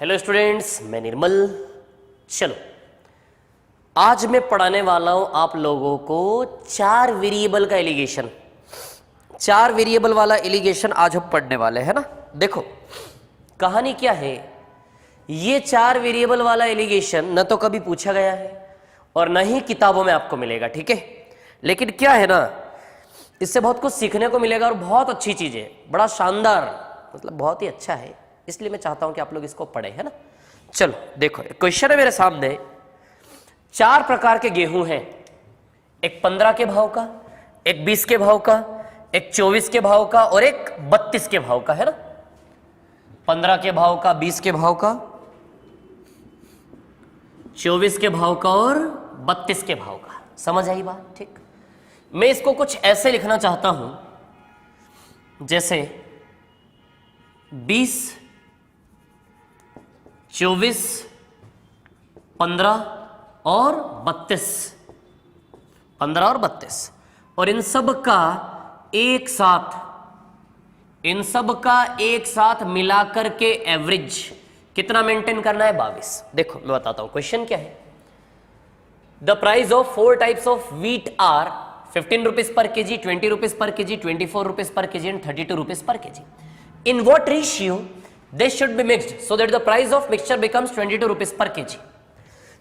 Hello students, मैं निर्मल। चलो, आज मैं पढ़ाने वाला हूं आप लोगों को 4 वेरिएबल का एलिगेशन। 4 वेरिएबल वाला एलिगेशन आज हम पढ़ने वाले हैं ना। देखो कहानी क्या है, ये 4 वेरिएबल वाला एलिगेशन न तो कभी पूछा गया है और न ही किताबों में आपको मिलेगा, ठीक है। लेकिन क्या है ना, इससे बहुत कुछ सीखने को मिलेगा और बहुत अच्छी चीज है, बड़ा शानदार, मतलब बहुत ही अच्छा है। इसलिए मैं चाहता हूं कि आप लोग इसको पढ़े, है ना। चलो देखो, एक क्वेश्चन है मेरे सामने। 4 प्रकार के गेहूं हैं, एक 15 के भाव का, एक 20 के भाव का, एक 24 के भाव का और एक 32 के भाव का, है ना। 15 के भाव का, 20 के भाव का, 24 के भाव का और 32 के भाव का। समझ आई बात? ठीक। मैं इसको कुछ ऐसे लिखना चाहता हूं जैसे 20, 24, 15 और 32, 15 और 32, और इन सब का एक साथ मिलाकर के एवरेज कितना मेंटेन करना है? 22। देखो मैं बताता हूं क्वेश्चन क्या है। The price of 4 types of wheat are 15 rupees per KG, 20 rupees per KG, 24 rupees per KG and 32 rupees per KG. In what ratio they should be mixed so that the price of mixture becomes 22 rupees per kg?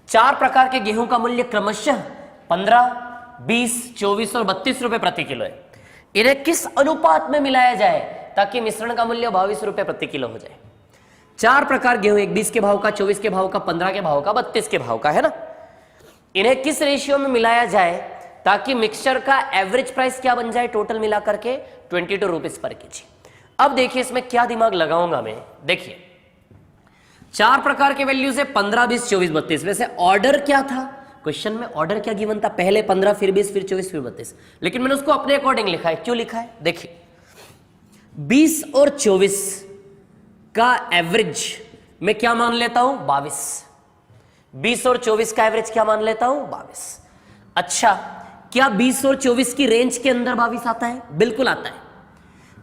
4 प्रकार के गेहूं का मूल्य क्रमशः 15, 20, 24 और 32 रुपए प्रति kilo है। इन्हें किस अनुपात में मिलाया जाए ताकि मिश्रण का मूल्य 22 रुपए प्रति किलो हो जाए? 4 प्रकार गेहूं, एक 20 के भाव का, 24 के भाव का, 15 के भाव का, 32 के भाव का, है ना। इन्हें किस रेशियो में मिलाया जाए ताकि मिक्सचर का एवरेज प्राइस क्या बन जाए टोटल मिला करके? 22 रुपीज पर केजी। अब देखिए इसमें क्या दिमाग लगाऊंगा मैं। देखिए 4 प्रकार के वैल्यूज है, 15, 20, 24, 32। वैसे ऑर्डर क्या था क्वेश्चन में? ऑर्डर क्या गिवन था? पहले 15, फिर 20, फिर 24, फिर 32। लेकिन मैंने उसको अपने अकॉर्डिंग लिखा है। क्यों लिखा है? देखिए 20 और 24 का एवरेज मैं क्या मान लेता हूं? 22। 20 और 24 का एवरेज क्या मान लेता हूं? 22। अच्छा, क्या 20 और 24 की रेंज के अंदर 22 आता है? बिल्कुल आता है।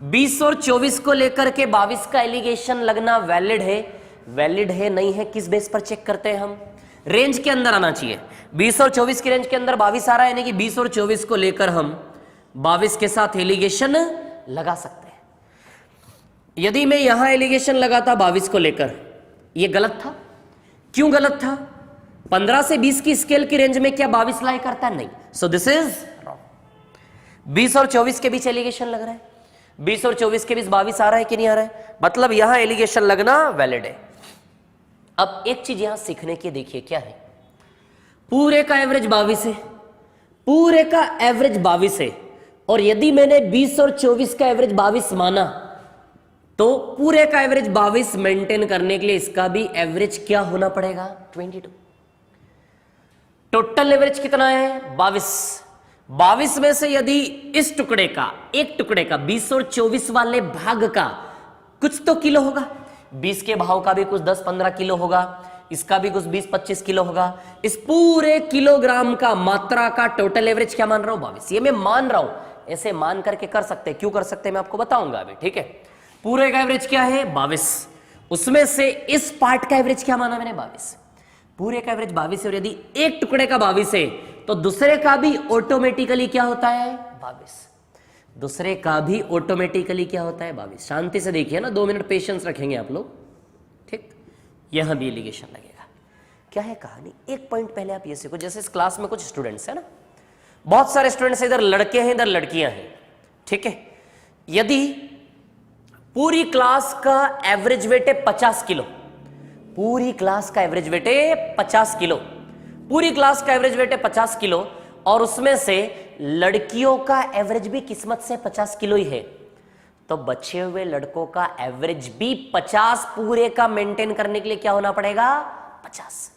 20 और 24 को लेकर के 22 का एलिगेशन लगना वैलिड है? वैलिड है नहीं है, किस बेस पर चेक करते हैं हम? रेंज के अंदर आना चाहिए। 20 और 24 की रेंज के अंदर 22 आ रहा है, यानी कि 20 और 24 को लेकर हम 22 के साथ एलिगेशन लगा सकते हैं। यदि मैं यहां एलिगेशन लगाता 22 को लेकर, यह गलत था। क्यों गलत था? 15 से 20 की स्केल की रेंज में क्या 22 लाई करता है? नहीं। सो दिस इज रॉन्ग। 20 और 24 के बीच एलिगेशन लग रहा है, 20 और 24 के बीच 22 आ रहा है कि नहीं आ रहा है? मतलब यहां एलिगेशन लगना वैलिड है। अब एक चीज यहां सीखने की, देखिए क्या है। पूरे का एवरेज 22 है, पूरे का एवरेज 22 है, और यदि मैंने 20 और 24 का एवरेज 22 माना तो पूरे का एवरेज 22 मेंटेन करने के लिए इसका भी एवरेज क्या होना पड़ेगा? 22। टोटल एवरेज कितना है? 22। 22 में से यदि इस टुकड़े का, एक टुकड़े का 20 और 24 वाले भाग का कुछ तो किलो होगा, 20 के भाव का भी कुछ 10-15 किलो होगा, इसका भी कुछ 20-25 किलो होगा। इस पूरे किलोग्राम का मात्रा का टोटल एवरेज क्या मान रहा हूं? 22। ये मैं मान रहा हूं, ऐसे मान करके कर सकते हैं। क्यों कर सकते हैं मैं आपको बताऊंगा अभी, ठीक है। पूरे का एवरेज क्या है? 22। उसमें से इस पार्ट का एवरेज क्या माना मैंने? 22। पूरे का एवरेज 22 है, और यदि एक टुकड़े का 22 है तो दूसरे का भी ऑटोमेटिकली क्या होता है? 22। दूसरे का भी ऑटोमेटिकली क्या होता है? 22। शांति से देखिए ना, 2 मिनट पेशेंस रखेंगे आप लोग, ठीक। यहां भी एलिगेशन लगेगा। क्या है कहानी? एक पॉइंट पहले आप ये सीखो। जैसे इस क्लास में कुछ स्टूडेंट्स है ना, बहुत सारे स्टूडेंट्स, इधर लड़के हैं इधर लड़कियां हैं, ठीक है। यदि पूरी क्लास का एवरेज वेट है 50 किलो, पूरी क्लास का एवरेज वेट है 50 किलो, पूरी क्लास का एवरेज वेट है 50 किलो, और उसमें से लड़कियों का एवरेज भी किस्मत से 50 किलो ही है, तो बचे हुए लड़कों का एवरेज भी 50 पूरे का मेंटेन करने के लिए क्या होना पड़ेगा? 50।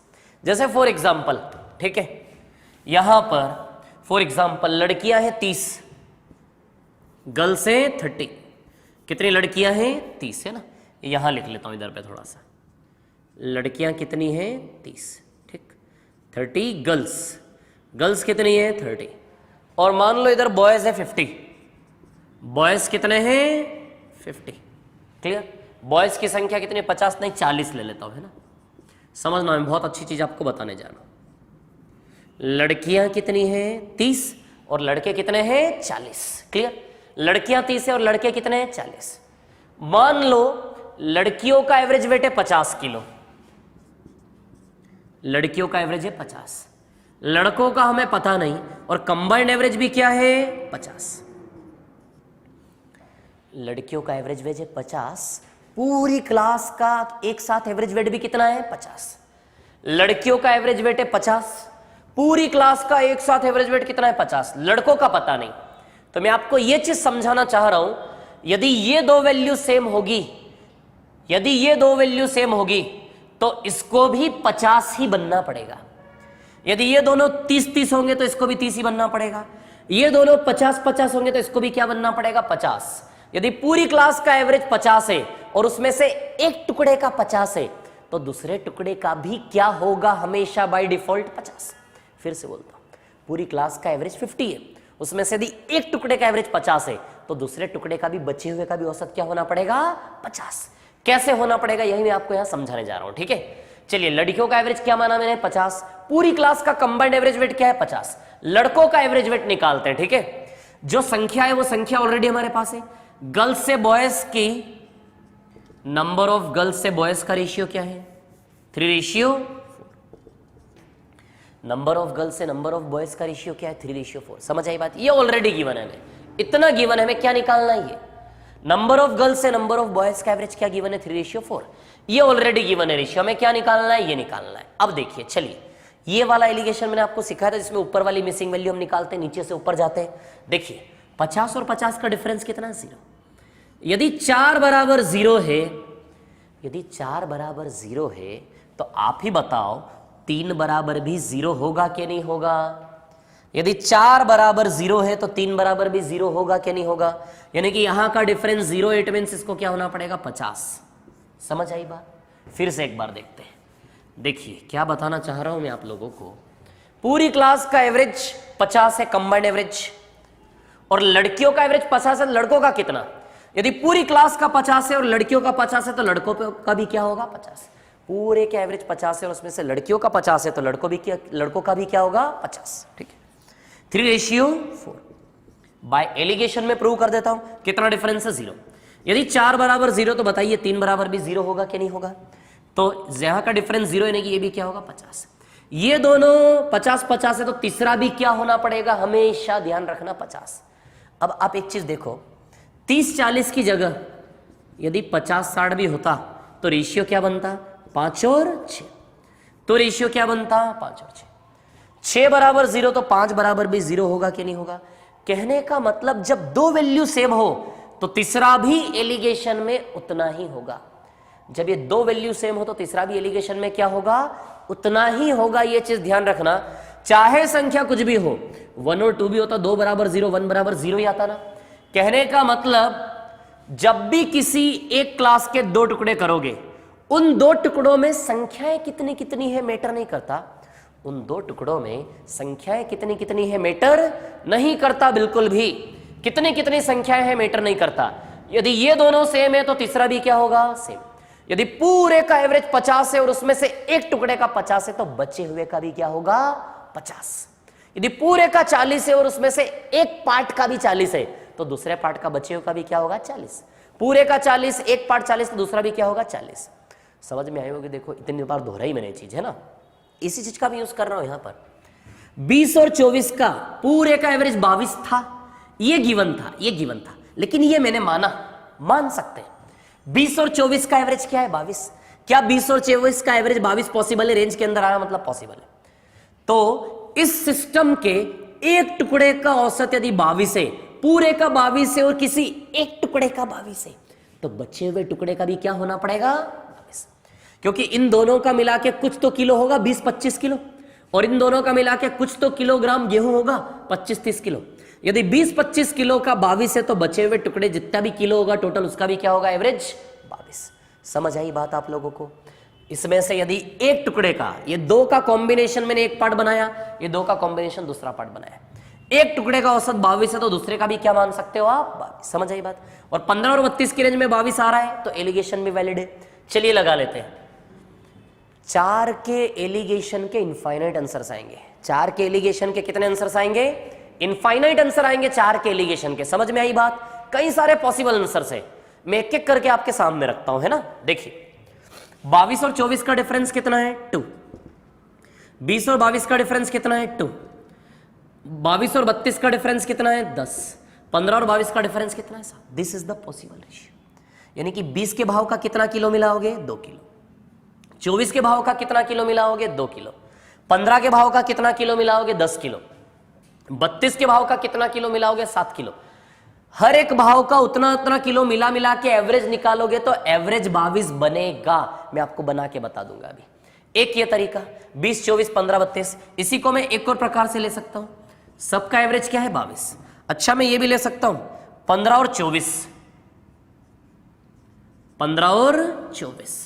जैसे फॉर एग्जांपल, ठीक है, यहां पर फॉर एग्जांपल लड़कियां हैं 30, गर्ल्स हैं 30। कितनी लड़कियां हैं? 30, है ना। यहां लिख लेता हूं इधर पे थोड़ा सा, लड़कियां कितनी हैं? 30, ठीक। 30 गर्ल्स, गर्ल्स कितनी है? 30। और मान लो इधर बॉयज है 50, बॉयज कितने हैं? 50। क्लियर? बॉयज की संख्या कितनी, 50 नहीं 40 ले लेता हूं, है ना। समझना, मैं बहुत अच्छी चीज आपको बताने जा रहा हूं। लड़कियां कितनी हैं 30 और लड़के कितने हैं 40। क्लियर, लड़कियां 30 है और लड़के कितने हैं 40। मान लो लड़कियों का एवरेज वेट है 50 किलो, लड़कियों का एवरेज है 50, लड़कों का हमें पता नहीं, और कंबाइंड एवरेज भी क्या है 50। लड़कियों का एवरेज वेट है 50, पूरी क्लास का एक साथ एवरेज वेट भी कितना है 50। लड़कियों का एवरेज वेट है 50, पूरी क्लास का एक साथ एवरेज वेट कितना है 50, लड़कों का पता नहीं। तो मैं आपको यह चीज समझाना चाह रहा हूं, यदि ये दो वैल्यू सेम होगी, यदि ये दो वैल्यू सेम होगी तो इसको भी 50 ही बनना पड़ेगा। यदि ये दोनों 30-30 होंगे तो इसको भी 30 ही बनना पड़ेगा। ये दोनों 50-50 होंगे तो इसको भी क्या बनना पड़ेगा 50। यदि पूरी क्लास का एवरेज 50 है और उसमें से एक टुकड़े का 50 है तो दूसरे टुकड़े का भी क्या होगा हमेशा बाय डिफॉल्ट 50। फिर से बोलता हूं, पूरी क्लास का एवरेज 50 है, उसमें से यदि एक टुकड़े का एवरेज 50 है तो दूसरे टुकड़े का भी, बचे हुए का भी औसत क्या होना पड़ेगा 50। कैसे होना पड़ेगा यही मैं आपको यहां समझाने जा रहा हूं, ठीक है। चलिए, लड़कियों का एवरेज क्या माना मैंने 50, पूरी क्लास का कंबाइंड एवरेज वेट क्या है 50, लड़कों का एवरेज वेट निकालते हैं, ठीक है। जो संख्या है वो संख्या ऑलरेडी हमारे पास है। गर्ल्स से बॉयज की, नंबर ऑफ गर्ल्स से बॉयज का रेशियो क्या है 3:4। नंबर ऑफ गर्ल्स से नंबर ऑफ बॉयज का रेशियो क्या है 3:4। समझ आई बात, ये ऑलरेडी गिवन है, इतना गिवन है, हमें क्या निकालना है, ये नंबर ऑफ गर्ल्स से नंबर ऑफ बॉयज का एवरेज क्या गिवन है 3:4, ये ऑलरेडी गिवन है रेशियो, हमें क्या निकालना है, ये निकालना है। अब देखिए, चलिए, ये वाला एलिगेशन मैंने आपको सिखाया था जिसमें ऊपर वाली मिसिंग वैल्यू हम निकालते हैं, नीचे से ऊपर जाते हैं। देखिए 50 और 50 का डिफरेंस कितना है 0। यदि 4 बराबर 0 है, यदि 4 बराबर 0 है तो आप ही बताओ 3 बराबर भी 0 होगा कि नहीं होगा। यदि 4 बराबर 0 है तो 3 बराबर भी 0 होगा कि नहीं होगा, यानी कि यहां का डिफरेंस 0, इट मींस इसको क्या होना पड़ेगा 50। समझ आई बात। फिर से एक बार देखते हैं। देखिए क्या बताना चाह रहा हूं मैं आप लोगों को, पूरी क्लास का एवरेज 50 है कंबाइंड एवरेज, और लड़कियों का एवरेज 50 है, लड़कों का कितना। यदि पूरी क्लास का 50 है और लड़कियों का 50 है तो लड़कों का भी क्या होगा 50। पूरे का एवरेज 50 है और उसमें से लड़कियों का 50 है तो लड़कों का भी क्या होगा 50, ठीक है। 3:4 बाय एलिगेशन में प्रूव कर देता हूं, कितना डिफरेंस है 0। यदि 4 बराबर 0 तो बताइए 3 बराबर भी 0 होगा कि नहीं होगा। तो यहां का डिफरेंस 0 यानी कि ये भी क्या होगा 50। ये दोनों 50-50 है तो तीसरा भी क्या होना पड़ेगा, हमेशा ध्यान रखना 50। अब आप एक चीज देखो, 30-40 की जगह यदि 50-60 भी होता तो रेशियो क्या बनता 5 और 6। तो रेशियो क्या बनता 5 और 6। 6 बराबर 0 तो 5 बराबर भी 0 होगा कि नहीं होगा। कहने का मतलब जब दो वैल्यू सेम हो तो तीसरा भी एलिगेशन में उतना ही होगा। जब ये दो वैल्यू सेम हो तो तीसरा भी एलिगेशन में क्या होगा उतना ही होगा। ये चीज ध्यान रखना, चाहे संख्या कुछ भी हो, 1 और 2 भी होता, 2 बराबर 0 1 बराबर 0 ही आता ना। कहने का मतलब जब भी किसी एक क्लास के 2 टुकड़े करोगे, उन 2 टुकड़ों में संख्याएं कितनी कितनी है मैटर नहीं करता। उन 2 टुकड़ों में संख्याएं कितनी कितनी है मैटर नहीं करता, बिल्कुल भी कितनी कितनी संख्याएं हैं मैटर नहीं करता। यदि ये दोनों सेम है तो तीसरा भी क्या होगा सेम। यदि पूरे का एवरेज 50 है और उसमें से एक टुकड़े का 50 है तो बचे हुए का भी क्या होगा 50। यदि पूरे का 40 है और उसमें से एक पार्ट का भी 40 है तो दूसरे पार्ट का बचे हुए का भी क्या होगा 40। पूरे का 40, एक पार्ट 40 तो दूसरा भी क्या होगा 40। समझ में आई होगी। देखो इतनी बार दोहराई मैंने चीज है ना, इसी चीज का भी यूज कर रहा हूं यहां पर। 20 और 24 का पूरे का एवरेज 22 था, ये गिवन था, ये गिवन था, लेकिन ये मैंने मान सकते हैं 20 और 24 का एवरेज क्या है 22। क्या 20 और 24 का एवरेज 22 पॉसिबल है, रेंज के अंदर आया मतलब पॉसिबल है। तो इस सिस्टम के एक टुकड़े का औसत यदि 22 है, पूरे का 22 है और किसी एक टुकड़े का 22 है तो बचे हुए टुकड़े का भी क्या होना पड़ेगा 22। क्योंकि इन दोनों का मिला के कुछ तो किलो होगा 20-25 किलो, और इन दोनों का मिला के कुछ तो किलोग्राम गेहूं होगा 25-30 किलो। यदि 20-25 किलो का 22 है तो बचे हुए टुकड़े जितना भी किलो होगा टोटल उसका भी क्या होगा एवरेज 22। समझ आई बात आप लोगों को। इसमें से यदि एक टुकड़े का, ये 2 का कॉम्बिनेशन मैंने एक पार्ट बनाया, ये 2 का कॉम्बिनेशन दूसरा पार्ट बनाया, एक टुकड़े का औसत 22 है तो दूसरे का भी क्या मान सकते हो आप 22। समझ आई बात। और 15 और 32 की रेंज में 22 आ रहा है तो एलिगेशन भी वैलिड है। चलिए लगा लेते हैं। 4 के एलिगेशन के इनफाइनाइट आंसर्स आएंगे। 4 के एलिगेशन के कितने आंसर्स आएंगे? इनफाइनाइट आंसर आएंगे 4 के एलिगेशन के। समझ में आई बात। कई सारे पॉसिबल आंसर है, मैं एक एक करके आपके सामने रखता हूं, है ना। देखिए 22 और 24 का डिफरेंस कितना है? 2। 20 और 22 का डिफरेंस कितना है? 2। 22 और 32 का डिफरेंस कितना है? 10। 15 और 22 का डिफरेंस कितना है? 7। This is the possible ratio. यानी कि 20 के भाव का कितना किलो मिलाओगे? 2 किलो। 24 के भाव का कितना किलो मिलाओगे? 2 किलो। 15 के भाव का कितना किलो मिलाओगे? 10 किलो। 32 के भाव का कितना किलो मिलाओगे? 7 किलो। हर एक भाव का उतना उतना किलो मिला के एवरेज निकालोगे तो एवरेज 22 बनेगा। मैं आपको बना के बता दूंगा अभी। एक ये तरीका 20, 24, 15, 32। इसी को मैं एक और प्रकार से ले सकता हूं। सबका एवरेज क्या है? 22। अच्छा मैं ये भी ले सकता हूं 15 और 24, 15 और 24।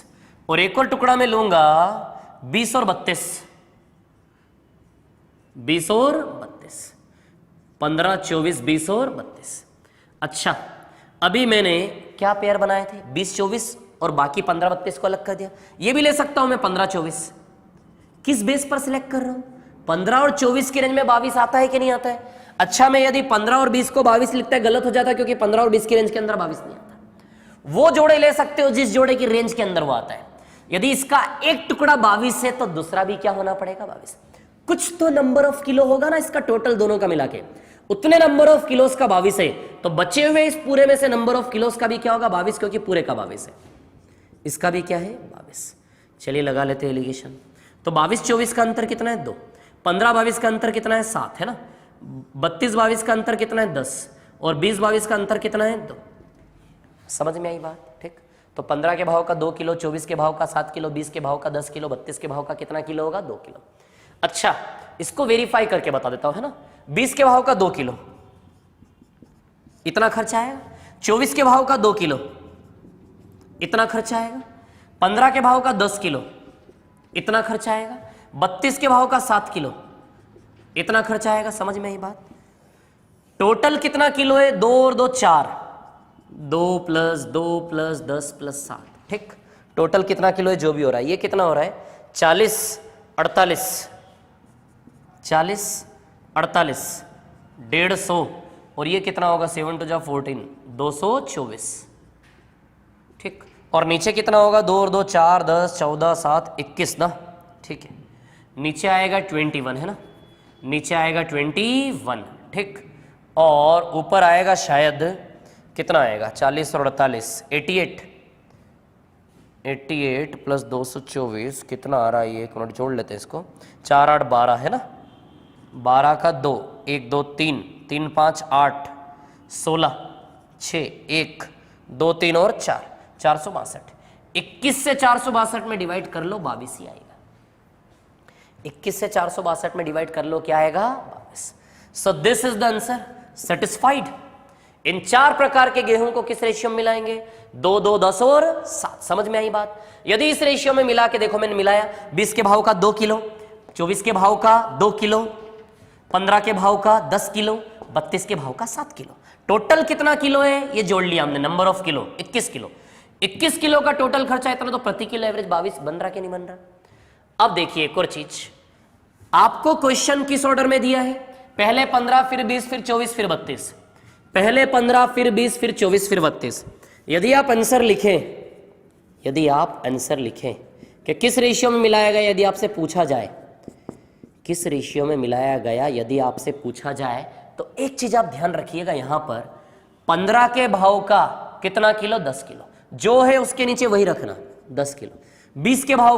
और एक और टुकड़ा मैं लूंगा 20 और 32, 20 और 32, 15, 24, 20 और 32। अच्छा अभी मैंने क्या पेयर बनाए थे? 20, 24 और बाकी 15, 32 को अलग कर दिया। ये भी ले सकता हूं मैं 15, 24। किस बेस पर सिलेक्ट कर रहा हूं? 15 और 24 की रेंज में 22 आता है कि नहीं आता है? अच्छा मैं यदि 15 और 20 को 22 लिखता है गलत हो जाता है, क्योंकि 15 और 20 की रेंज के अंदर 22 नहीं आता। वो जोड़े ले सकते हो जिस जोड़े की रेंज के अंदर वो आता है। यदि इसका एक टुकड़ा 22 है तो दूसरा भी क्या होना पड़ेगा? 22। कुछ तो नंबर ऑफ किलो होगा ना इसका टोटल दोनों का मिला के। उतने नंबर ऑफ किलोस का 22 है तो बचे हुए इस पूरे में से नंबर ऑफ किलोस का भी क्या होगा? 22, क्योंकि पूरे का 22 है। इसका भी क्या है? 22। चलिए लगा लेते हैं एलिगेशन। तो 22, 24 का अंतर कितना है? 2। 15, 22 का अंतर कितना है? 7, है ना। 32, 22 का अंतर कितना है? 10। और 20, 22 का अंतर कितना है? 2। समझ में आई बात? ठीक। तो 15 के भाव का 2 किलो, 24 के भाव का 7 किलो, 20 के भाव का 10 किलो, 32 के भाव का कितना किलो होगा? 2 किलो। अच्छा इसको वेरीफाई करके बता देता हूं, है ना। 20 के भाव का 2 किलो इतना खर्चा आएगा। 24 के भाव का 2 किलो इतना खर्चा आएगा। 15 के भाव का 10 किलो इतना खर्चा आएगा। 32 के भाव का 7 किलो इतना खर्चा आएगा। समझ में आई बात? टोटल कितना किलो है? 2 और 2 4, 2 + 2 + 10 + 7। ठीक। टोटल कितना किलो है? जो भी हो रहा है। ये कितना हो रहा है? 40, 48, 40, 48, 150। और ये कितना होगा? 7 × 14, 224। ठीक। और नीचे कितना होगा? 2 और 2 4, 10, 14, 7, 21 ना। ठीक है। नीचे आएगा 21, है ना। नीचे आएगा 21। ठीक। और ऊपर आएगा शायद कितना आएगा? 40 और 48, 88। 88 + 224 कितना आ रहा है? ये एक मिनट जोड़ लेते हैं इसको। 4, 8, 12, है ना। 12 का 2, 1, 2, 3, 3, 5, 8, 16, 6, 1, 2, 3 और 4, 462। 21 से 462 में डिवाइड कर लो, 22 ही आएगा। 21 से 462 में डिवाइड कर लो, क्या आएगा? 22। So this is the answer. Satisfied? इन 4 प्रकार के गेहूं को किस रेशियो में मिलाएंगे? 2, 2, 10 और 7। समझ में आई बात? यदि इस रेशियो में मिला के देखो, मैंने मिलाया 20 के भाव का 2 किलो, 24 के भाव का 2 किलो, 15 के भाव का 10 किलो, 32 के भाव का 7 किलो। टोटल कितना किलो है? ये जोड़ लिया हमने, number of kilo 21 kilo. 21 kilo का टोटल खर्चा इतना, तो प्रति किलो एवरेज 22 बन रहा कि नहीं बन रहा? अब देखिए एक और चीज, आपको क्वेश्चन किस ऑर्डर में दिया है? पहले 15, फिर 20, फिर 24, फिर 32। पहले 15, फिर 20, फिर 24, फिर 32। यदि आप आंसर लिखें कि किस रेशियो में मिलाया गया, यदि आपसे पूछा जाए किस रेशियो में मिलाया गया, यदि आपसे पूछा जाए, तो एक चीज आप ध्यान रखिएगा, यहां पर 15 के भाव का कितना किलो? 10 किलो। जो है उसके नीचे वही रखना, 10 किलो। 20 के भाव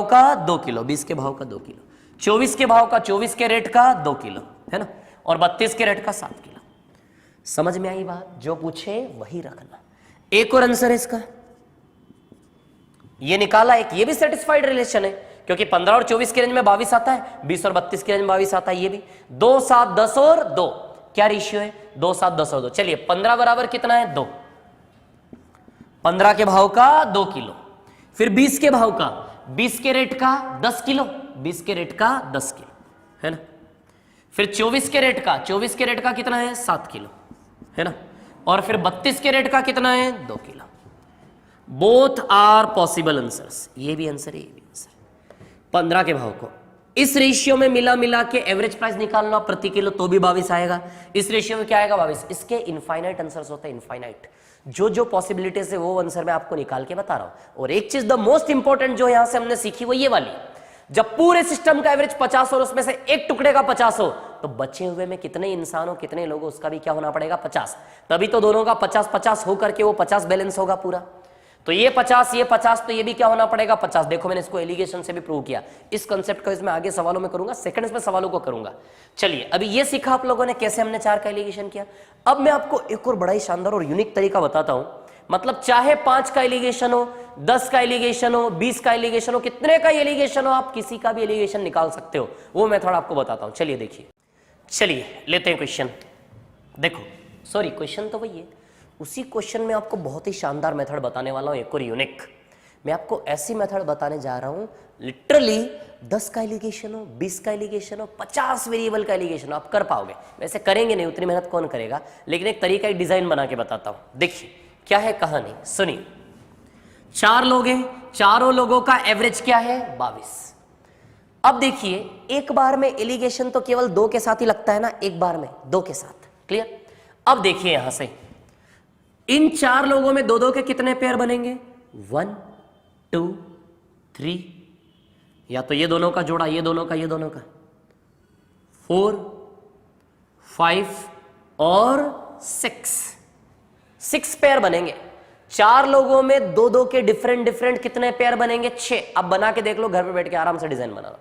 का 2 किलो, 20 के भाव का 2 किलो। 24 के भाव का 24 के रेट का 2 किलो, है ना। और 32 के रेट का 7 किलो। समझ में आई बात? जो पूछे वही रखना। एक और आंसर है इसका, ये निकाला एक, ये भी सेटिस्फाइड रिलेशन है, क्योंकि 15 और 24 की रेंज में 22 आता है, 20 और 32 की रेंज में 22 आता है। ये भी 2, 7, 10 और 2 क्या रेशियो है? 2, 7, 10 और 2। चलिए 15 बराबर कितना है? 2। 15 के भाव का 2 किलो, फिर 20 के भाव का 20 के रेट का 10 किलो, 20 के रेट का 10 किलो, है ना। फिर 24 कैरेट का, 24 कैरेट का कितना है 7 किलो है ना, और फिर 32 कैरेट का कितना है 2 किलो। बोथ आर पॉसिबल आंसर्स, ये भी आंसर है, ये भी आंसर है। 15 के भाव को इस रेशियो में मिला के एवरेज प्राइस निकालना प्रति किलो तो भी 22 आएगा। इस रेशियो में क्या आएगा 22। इसके इनफाइनाइट आंसर्स होते हैं, इनफाइनाइट। जो पॉसिबिलिटीज है वो आंसर मैं आपको निकाल के बता रहा हूं। और एक चीज द मोस्ट इंपॉर्टेंट जो यहां से हमने सीखी वो ये वाली, जब पूरे सिस्टम का एवरेज 50 और उसमें से एक टुकड़े का 50 हो तो बचे हुए में कितने इंसान हो, कितने लोग हो, उसका भी क्या होना पड़ेगा 50। तभी तो दोनों का 50-50 होकर के वो 50 बैलेंस होगा पूरा। तो ये 50 ये 50 तो ये भी क्या होना पड़ेगा 50। देखो मैंने इसको एलिगेशन से भी प्रूव किया। इस कंसेप्ट को इसमें आगे सवालों में करूंगा, सेकंड्स में सवालों को करूंगा। चलिए अभी ये सीखा आप लोगों ने कैसे हमने 4 का एलिगेशन किया। अब मैं आपको एक और बड़ा ही शानदार और यूनिक तरीका बताता हूं। मतलब चाहे 5 का एलिगेशन हो, 10 का एलिगेशन हो, 20 का एलिगेशन हो, कितने का एलिगेशन हो, आप किसी का भी एलिगेशन निकाल सकते हो। वो मेथड आपको बताता हूं। चलिए देखिए, चलिए लेते हैं क्वेश्चन। देखो सॉरी क्वेश्चन तो वही है, उसी क्वेश्चन में आपको बहुत ही शानदार मेथड बताने वाला हूं, एक और यूनिक। मैं आपको ऐसी मेथड बताने जा रहा हूं, लिटरली 10 का एलिगेशन हो, 20 का एलिगेशन हो, 50 वेरिएबल का एलिगेशन हो, आप कर पाओगे। वैसे करेंगे नहीं, उतनी मेहनत कौन करेगा, लेकिन एक तरीका, एक डिजाइन बना के बताता हूं। देखिए क्या है कहानी, सुनिए। 4 लोग हैं, चारों लोगों का एवरेज क्या है 22। अब देखिए एक बार में एलिगेशन तो केवल 2 के साथ ही लगता है ना, एक बार में 2 के साथ, क्लियर। अब देखिए यहां से इन 4 लोगों में 2-2 के कितने पेयर बनेंगे 1 2 3, या तो ये दोनों का जोड़ा, ये दोनों का, ये दोनों का 4 5 और 6 पेयर बनेंगे। 4 लोगों में 2-2 के डिफरेंट कितने पेयर बनेंगे 6। अब बना के देख लो घर पे बैठ के आराम से डिजाइन बनाना।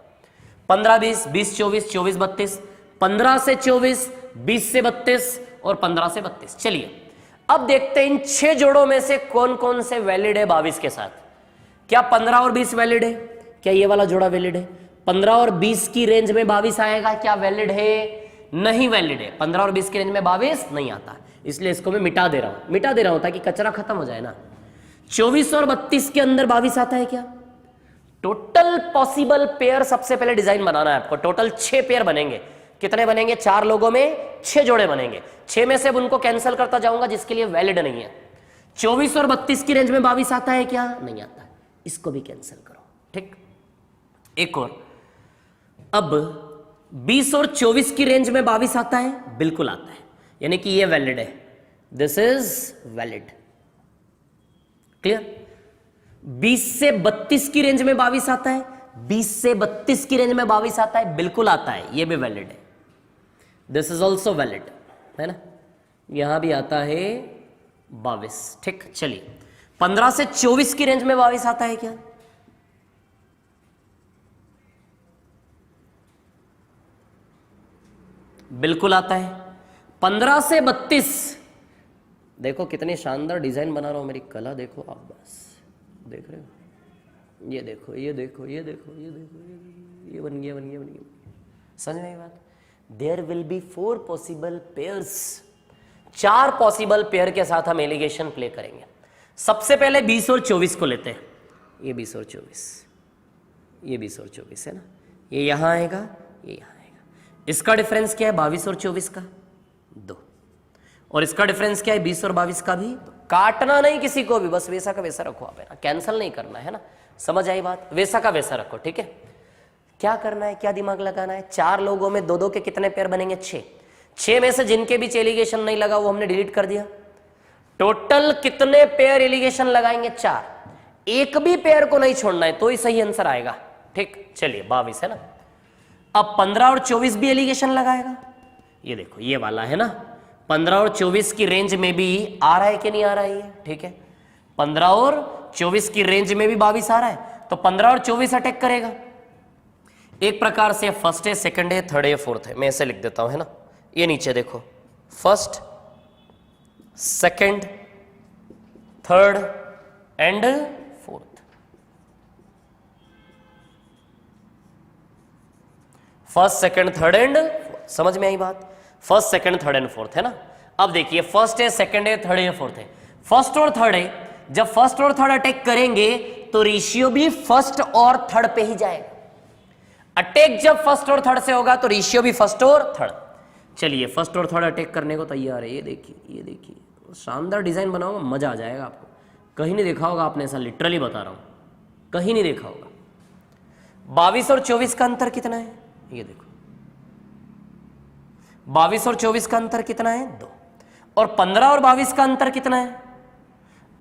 15 20 20 24 24 32, 15 से 24, 20 से 32 और 15 से 32। चलिए अब देखते हैं इन 6 जोड़ों में से कौन कौन से वैलिड है 22 के साथ। क्या 15 और 20 वैलिड है? क्या ये वाला जोड़ा वैलिड है? 15 और 20 की रेंज में 22 आएगा, क्या वैलिड है? नहीं वैलिड है। 15 और 20 की रेंज में 22 नहीं आता, इसलिए इसको मैं मिटा दे रहा हूं ताकि कचरा खत्म हो जाए ना। 24 और 32 के अंदर 22 आता है क्या? टोटल पॉसिबल पेयर सबसे पहले डिजाइन बनाना है आपको। टोटल 6 पेयर बनेंगे। कितने बनेंगे? 4 लोगों में 6 जोड़े बनेंगे। 6 में से अब उनको कैंसिल करता जाऊंगा जिसके लिए वैलिड नहीं है। 24 और 32 की रेंज में 22 आता है क्या? नहीं आता, इसको भी कैंसिल करो। ठीक, एक और। अब 20 और 24 की रेंज में 22 आता है? बिल्कुल आता है, यानी कि ये वैलिड है, दिस इज वैलिड, क्लियर। 20 से 32 की रेंज में 22 आता है? 20 से 32 की रेंज में 22 आता है? बिल्कुल आता है, ये भी वैलिड है, दिस इज ऑल्सो वैलिड, है ना। यहां भी आता है 22। ठीक, चलिए 15 से 24 की रेंज में 22 आता है क्या? बिल्कुल आता है। 15 से 32, देखो कितनी शानदार डिजाइन बना रहा हूं, मेरी कला देखो आप, बस देख रहे हो, ये देखो ये देखो ये देखो ये देखो, ये बन गया बन गया बन गया। समझ में आई बात? There will be 4 possible pairs, 4 possible pair के साथ हम एलिगेशन प्ले करेंगे। सबसे पहले 20 और 24 को लेते हैं। ये 20 और 24, ये 20 और 24 है ना, ये यहां आएगा, ये यहां आएगा। इसका डिफरेंस क्या है 22 और 24 का? 2। और इसका डिफरेंस क्या है 20 और 22 का भी? काटना नहीं किसी को भी, बस वैसा का वैसा रखो आप, है ना, कैंसिल नहीं करना है ना। समझ आई बात? वैसा का वैसा रखो, ठीक है। क्या करना है, क्या दिमाग लगाना है? 4 लोगों में 2-2 के कितने पेयर बनेंगे 6। 6 में से जिनके बीच एलिगेशन नहीं लगा वो हमने डिलीट कर दिया। टोटल कितने पेयर एलिगेशन लगाएंगे? 4। एक भी पेयर को नहीं छोड़ना है तो ही सही आंसर आएगा। ठीक, चलिए 22 है ना। अब 15 और 24 भी एलिगेशन लगाएगा। ये देखो ये वाला है ना, 15 और 24 की रेंज में भी आ रहा है कि नहीं आ रहा है ये? ठीक है, 15 और 24 की रेंज में भी 22 आ रहा है, तो 15 और 24 अटैक करेगा। एक प्रकार से फर्स्ट है, सेकंड है, थर्ड है, फोर्थ है। मैं ऐसे लिख देता हूं, है ना। ये नीचे देखो, first, second, third and fourth. First, second, third and fourth. समझ में आई बात? First, second, third and fourth, है ना। अब देखिए फर्स्ट है, सेकंड है, थर्ड है, फोर्थ है। फर्स्ट और थर्ड है, जब फर्स्ट और थर्ड अटैक करेंगे तो रेशियो भी फर्स्ट और थर्ड पे ही जाएगा। अटैक जब फर्स्ट और थर्ड से होगा तो रेशियो भी फर्स्ट और थर्ड। चलिए फर्स्ट और थर्ड अटैक करने को तैयार है। ये देखिए, ये देखिए, शानदार डिजाइन बनाऊंगा, मजा आ जाएगा आपको। कहीं नहीं देखा होगा आपने ऐसा, लिटरली बता रहा हूं, कहीं नहीं देखा होगा। 22 और 24 का अंतर कितना है? ये देखो, 22 और 24 का अंतर कितना है? 2। और 15 और 22 का अंतर कितना है?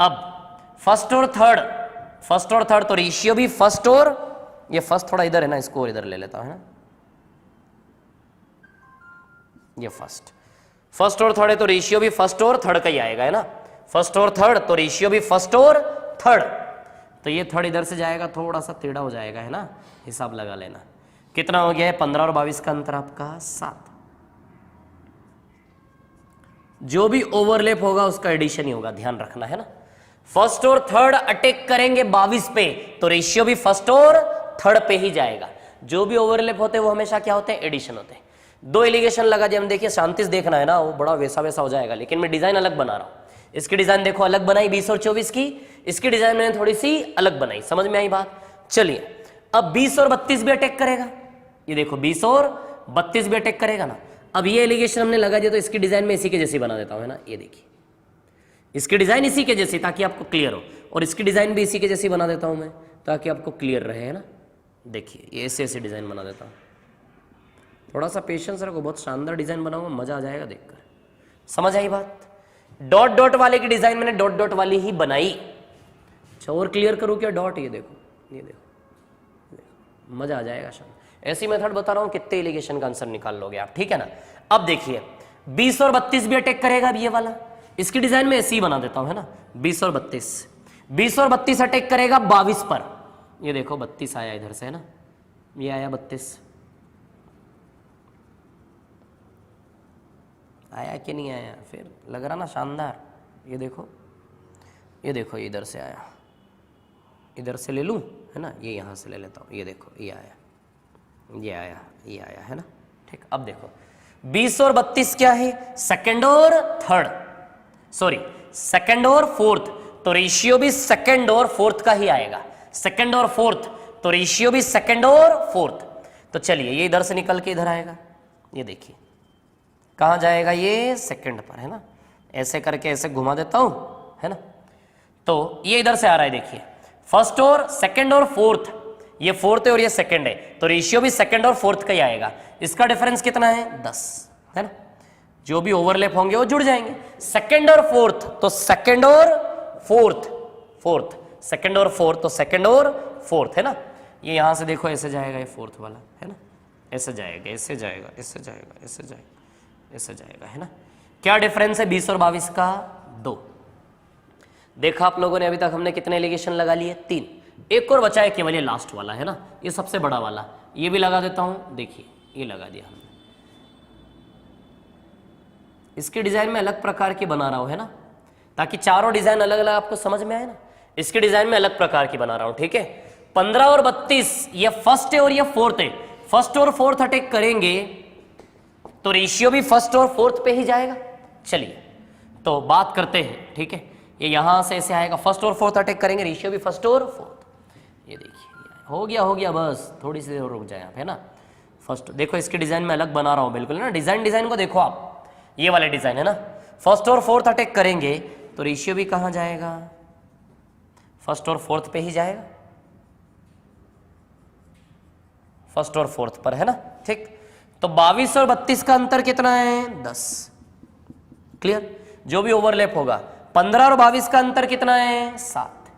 अब फर्स्ट और थर्ड तो रेशियो भी फर्स्ट और, ये फर्स्ट थोड़ा इधर है ना, इसको और इधर ले लेता हूं, है ना। ये फर्स्ट और थर्ड है तो रेशियो भी फर्स्ट और थर्ड का ही आएगा, है ना। फर्स्ट और थर्ड तो रेशियो भी फर्स्ट और थर्ड। तो ये थर्ड इधर से जाएगा, थोड़ा सा टेढ़ा हो जाएगा, है ना। हिसाब लगा लेना कितना हो गया है। 15 और 22 का अंतर आपका 7। जो भी ओवरलैप होगा उसका एडिशन ही होगा, ध्यान रखना, है ना। फर्स्ट और थर्ड अटैक करेंगे 22 पे तो रेशियो भी फर्स्ट और थर्ड पे ही जाएगा। जो भी ओवरलैप होते हैं वो हमेशा क्या होते हैं? एडिशन होते हैं। 2 एलिगेशन लगा दिए हम, देखिए शांति से देखना है ना, वो बड़ा वैसा वैसा हो जाएगा, लेकिन मैं डिजाइन अलग बना रहा हूं। इसकी डिजाइन देखो अलग बनाई 20 और 24 की, इसकी डिजाइन मैंने थोड़ी सी अलग बनाई। समझ में आई बात? चलिए अब 20 और 32 भी अटैक करेगा। ये देखो 20 और 32 भी अटैक करेगा ना। अब ये एलिगेशन हमने लगा दिया तो इसकी डिजाइन में इसी के जैसी बना देता हूं, है ना। ये देखिए इसकी डिजाइन इसी के जैसी, ताकि आपको क्लियर हो, और इसकी डिजाइन भी इसी के जैसी बना देता हूं मैं, ताकि आपको क्लियर रहे, है ना। देखिए ये ऐसे ऐसे डिजाइन बना देता हूं। थोड़ा सा पेशेंस रखो, बहुत शानदार डिजाइन बनाऊंगा, मजा आ जाएगा देखकर। समझ आई बात? डॉट डॉट वाले की डिजाइन मैंने डॉट डॉट वाली ही बनाई। अच्छा और क्लियर करूं क्या? डॉट, ये देखो, ये देखो, मजा आ जाएगा शायद। ऐसी मेथड बता रहा हूं, कितने एलिगेशन का आंसर निकाल लोगे आप, ठीक है ना। अब देखिए 20 और 32 भी अटैक करेगा। अब ये वाला इसकी डिजाइन में ऐसी ही बना देता हूं, है ना। 20 और 32 अटैक करेगा 22 पर। ये देखो 32 आया इधर से, है ना। ये आया 32, आया कि नहीं आया? फिर लग रहा ना शानदार। ये देखो, ये देखो, ये इधर से आया, इधर से ले लूं, है ना। ये यहां से ले लेता हूं। ये देखो ये आया, ये आया, ये आया, है ना। ठीक, अब देखो 20 और 32 क्या है? सेकंड और थर्ड, सॉरी सेकंड और फोर्थ, तो रेशियो भी सेकंड और फोर्थ का ही आएगा। सेकंड और फोर्थ तो रेशियो भी सेकंड और फोर्थ। तो चलिए ये इधर से निकल के इधर आएगा। ये देखिए कहां जाएगा? ये सेकंड पर, है ना। ऐसे करके ऐसे घुमा देता हूं, है ना। तो ये इधर से आ रहा है, देखिए फर्स्ट और सेकंड और फोर्थ, ये फोर्थ है और ये सेकंड है, तो रेशियो भी सेकंड और फोर्थ का ही आएगा। इसका डिफरेंस कितना है? 10, है ना। जो भी ओवरलैप होंगे वो जुड़ जाएंगे। सेकंड और फोर्थ तो सेकंड और फोर्थ, सेकंड और फोर्थ तो सेकंड और फोर्थ, है ना। ये यहां से देखो ऐसे जाएगा, ये फोर्थ वाला, है ना। ऐसे जाएगा, ऐसे जाएगा, ऐसे जाएगा, ऐसे जाएगा, ऐसे जाएगा, है ना। क्या डिफरेंस है 20 और 22 का? 2। देखा आप लोगों ने अभी तक हमने कितने एलिगेशन लगा लिए? 3। एक और बचा है केवल ये लास्ट वाला, है ना। ये सबसे बड़ा वाला, ये भी लगा देता हूं। देखिए ये लगा दिया हमने। इसकी डिजाइन में अलग प्रकार की बना रहा हूं, है ना, ताकि चारों डिजाइन अलग अलग आपको समझ में आए ना। इसकी डिजाइन में अलग प्रकार की बना रहा हूं, ठीक है। 15 और 32 ये फर्स्ट है और ये फोर्थ है। फर्स्ट और फोर्थ अटैक करेंगे तो रेशियो भी फर्स्ट और फोर्थ पे ही जाएगा। चलिए तो बात करते हैं, ठीक है। ये यहां से ऐसे आएगा, फर्स्ट और फोर्थ अटैक करेंगे, रेशियो भी फर्स्ट और फोर्थ। ये देखिए हो गया, बस थोड़ी सी देर रुक जाए आप, है ना। फर्स्ट देखो इसकी डिजाइन में अलग बना रहा हूं बिल्कुल, ना। डिजाइन को देखो आप, ये वाले डिजाइन, है ना। फर्स्ट और फोर्थ अटैक करेंगे तो रेशियो भी कहां जाएगा? फर्स्ट और फोर्थ पे ही जाएगा, फर्स्ट और फोर्थ पर, है ना। ठीक, तो 22 और 32 का अंतर कितना है? 10। क्लियर? जो भी ओवरलैप होगा। 15 और 22 का अंतर कितना है? 7।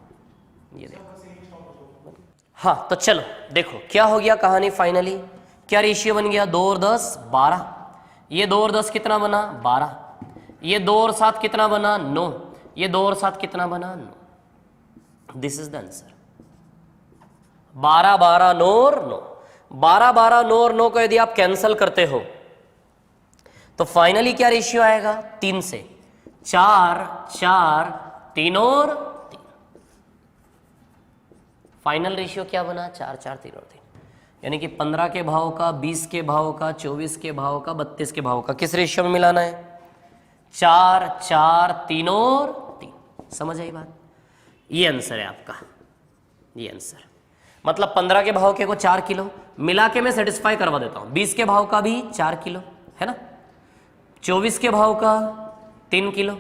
ये देखो, हाँ। तो चलो देखो क्या हो गया कहानी फाइनली। क्या रेशियो बन गया? 2 और 10 12। ये 2 और 10 कितना बना? 12। ये 2 और 7 कितना बना? 9। ये 2 और 7 कितना बना? 9। This is the answer. 12 12 9 और 9। 12 12 9 और 9 को यदि आप कैंसिल करते हो तो फाइनली क्या रेशियो आएगा? 3 से 4 4 3 और 3। फाइनल रेशियो क्या बना? 4 4 3 और 3। यानी कि 15 के भाव का, 20 के भाव का, 24 के भाव का, 32 के भाव का किस रेशियो में मिलाना है? 4 4 3 और 3। समझ आई बात? ये आंसर है आपका, ये आंसर। मतलब 15 के भाव के को 4 किलो मिला के मैं सेटिस्फाई करवा देता हूं। 20 के भाव का भी 4 किलो है ना, 24 के भाव का 3 किलो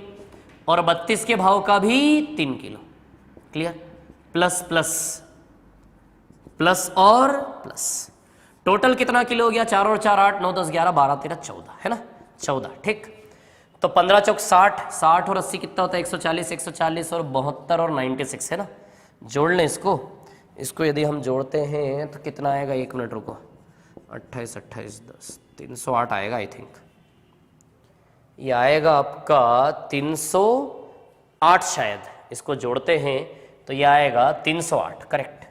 और 32 के भाव का भी 3 kilo. Clear? Plus plus plus और प्लस, टोटल कितना किलो हो गया? 4 और 4 8 9 10 11 12 13 14 है ना, 14। ठीक, तो 15 चौक 60, 60 और 80 कितना होता है? 140, 140 और 72 और 96 है ना। जोड़ लें इसको, इसको यदि हम जोड़ते हैं तो कितना आएगा? 1 मिनट रुको, 28 28 10 308 आएगा आई थिंक। ये आएगा आपका 308 शायद, इसको जोड़ते हैं तो ये आएगा 308। करेक्ट,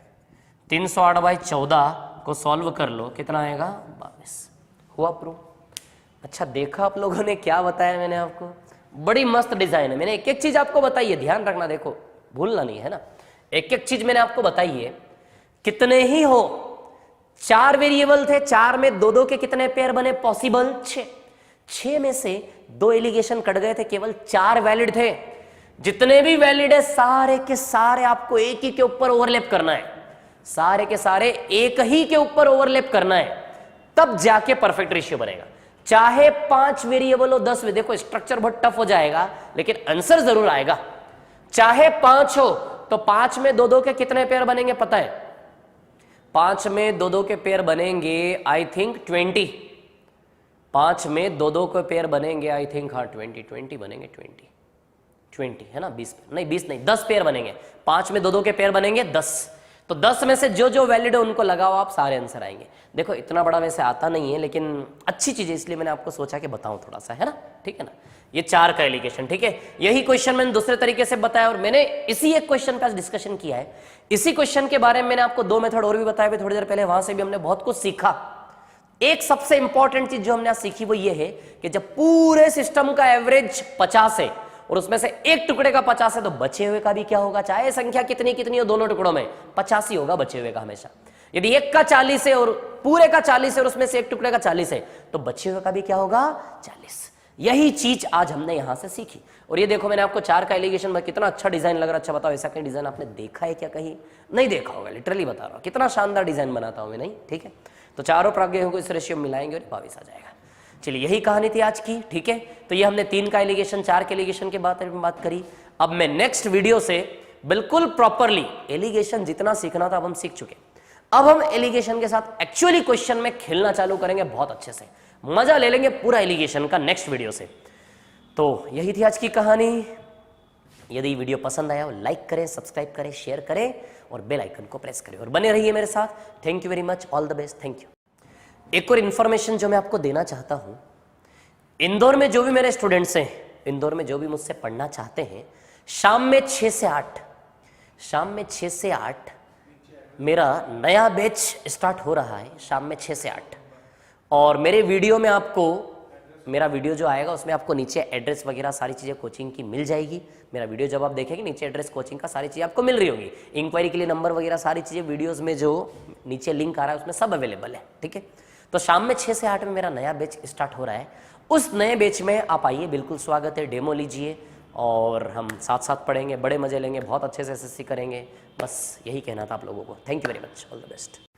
308 बाई 14 को सॉल्व कर लो, कितना आएगा? 22। हुआ प्रूव। अच्छा देखा आप लोगों ने क्या बताया मैंने आपको? बड़ी मस्त डिजाइन है, मैंने एक एक चीज आपको बताई है, ध्यान रखना, देखो भूलना नहीं है ना। एक एक चीज मैंने आपको बताई है। कितने ही हो, 4 वेरिएबल थे, 4 में 2 के कितने पेयर बने? पॉसिबल 6। 6 में से 2 एलिगेशन कट गए थे, केवल 4 वैलिड थे। जितने भी वैलिड है सारे के सारे आपको एक ही के ऊपर ओवरलैप करना है, सारे के सारे एक ही के ऊपर ओवरलैप करना है, तब जाके परफेक्ट रेशियो बनेगा। चाहे 5 वेरिएबल हो 10, देखो स्ट्रक्चर बहुत टफ हो जाएगा लेकिन आंसर जरूर आएगा। चाहे 5 हो तो 5 में 2 के कितने पेयर बनेंगे पता है? 5 में 2 के पेयर बनेंगे आई थिंक 20। 5 में 2 के पेयर बनेंगे आई थिंक, हाँ 20 बनेंगे, 20 है ना, 20 नहीं, 20 नहीं, 10 पेयर बनेंगे। 5 में 2 के पेयर बनेंगे 10, तो 10 में से जो जो वैलिड है उनको लगाओ आप, सारे आंसर आएंगे। देखो इतना बड़ा वैसे आता नहीं है लेकिन अच्छी चीज है, इसलिए मैंने आपको सोचा कि बताऊं थोड़ा सा, है ना। ठीक है ना, ये 4 का एलिगेशन। ठीक है, यही क्वेश्चन मैंने दूसरे तरीके से बताया और मैंने इसी एक क्वेश्चन का डिस्कशन किया है। इसी क्वेश्चन के बारे में मैंने आपको 2 मेथड और भी बताए हुए थोड़ी देर पहले, वहां से भी हमने बहुत कुछ सीखा। एक सबसे इंपॉर्टेंट चीज जो हमने आज सीखी वो ये है कि जब पूरे सिस्टम का एवरेज 50 है और उसमें से एक टुकड़े का 50 है तो बचे हुए का भी क्या होगा? चाहे संख्या कितनी कितनी हो, दोनों टुकड़ों में 50 ही होगा बचे हुए का हमेशा। यदि एक का 40 है और पूरे का 40 है और उसमें से एक टुकड़े का 40 है तो बचे हुए का भी क्या होगा? 40। यही चीज आज हमने यहां से सीखी। और ये देखो मैंने आपको 4 का एलिगेशन में कितना अच्छा डिजाइन लग रहा है। अच्छा बताओ, ऐसा कहीं डिजाइन आपने देखा है क्या? कहीं नहीं देखा होगा, लिटरली बता रहा हूं, कितना शानदार डिजाइन बनाता हूं मैं, नहीं? ठीक है, तो चारों प्राज्ञों को इस रेशियो में मिलाएंगे और 22 आ जाएगा। चलिए यही कहानी थी आज की। ठीक है, तो ये हमने 3 का एलिगेशन, 4 के एलिगेशन के बात करी। अब मैं नेक्स्ट वीडियो से बिल्कुल प्रॉपरली एलिगेशन जितना सीखना था अब हम सीख चुके, अब हम एलिगेशन के साथ एक्चुअली क्वेश्चन में खेलना चालू करेंगे, बहुत अच्छे से मजा ले लेंगे पूरा एलिगेशन का नेक्स्ट वीडियो से। तो यही थी आज की कहानी। यदि वीडियो पसंद आया हो लाइक करें, सब्सक्राइब करें, शेयर करें और बेल आइकन को प्रेस करें और बने रहिए मेरे साथ। Thank you very much, all the best, thank you. एक और इंफॉर्मेशन जो मैं आपको देना चाहता हूं, इंदौर में जो भी मेरे स्टूडेंट्स हैं, इंदौर में जो भी मुझसे पढ़ना चाहते हैं, शाम में 6 से 8 मेरा नया बैच स्टार्ट हो रहा है, शाम में 6 से 8। और मेरे वीडियो में आपको, मेरा वीडियो जो आएगा उसमें आपको नीचे एड्रेस वगैरह सारी चीज़ें कोचिंग की मिल जाएगी। मेरा वीडियो जब आप देखेंगे नीचे एड्रेस कोचिंग का सारी चीज़ें आपको मिल रही होगी, इंक्वायरी के लिए नंबर वगैरह सारी चीज़ें वीडियोस में जो नीचे लिंक आ रहा है उसमें सब अवेलेबल है। ठीक है, तो शाम में 6 से 8 में मेरा नया बैच स्टार्ट हो रहा है। उस नए बैच में आप आइए, बिल्कुल स्वागत है, डेमो लीजिए और हम साथ साथ पढ़ेंगे, बड़े मजे लेंगे, बहुत अच्छे से एसएससी करेंगे। बस यही कहना था आप लोगों को। Thank you very much, all the best.